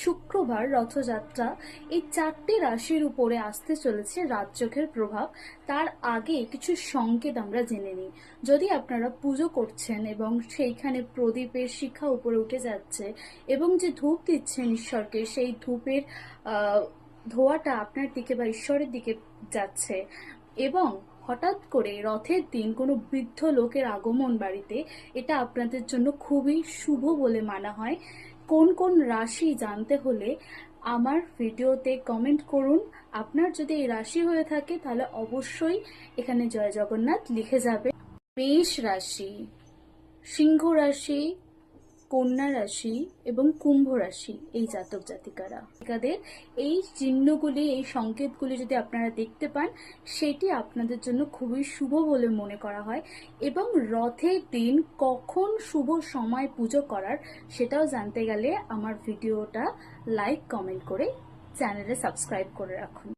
শুক্রবার রথযাত্রা, এই 4টে রাশির উপরে আসতে চলেছে রাজযোগের প্রভাব। তার আগে কিছু সংকেত আমরা জেনে নিই। যদি আপনারা পুজো করছেন এবং সেইখানে প্রদীপের শিখা উপরে উঠে যাচ্ছে এবং যে ধূপ দিচ্ছেন ঈশ্বরকে, সেই ধূপের ধোঁয়াটা আপনার দিকে বা ঈশ্বরের দিকে যাচ্ছে, এবং হঠাৎ করে রথের দিন কোনো বৃদ্ধ লোকের আগমন বাড়িতে, এটা আপনাদের জন্য খুবই শুভ বলে মানা হয়। কোন কোন রাশি জানতে হলে আমার ভিডিওতে কমেন্ট করুন। আপনার যদি এই রাশি হয়ে থাকে তাহলে অবশ্যই এখানে জয় জগন্নাথ লিখে যাবে। মেষ রাশি, সিংহ রাশি, কন্যা রাশি এবং কুম্ভ রাশি, এই জাতক জাতিকারা, এই চিহ্নগুলি, এই সংকেতগুলি যদি আপনারা দেখতে পান, সেটি আপনাদের জন্য খুবই শুভ বলে মনে করা হয়। এবং রথের দিন কখন শুভ সময় পুজো করার, সেটাও জানতে গেলে আমার ভিডিওটা লাইক কমেন্ট করে চ্যানেলে সাবস্ক্রাইব করে রাখুন।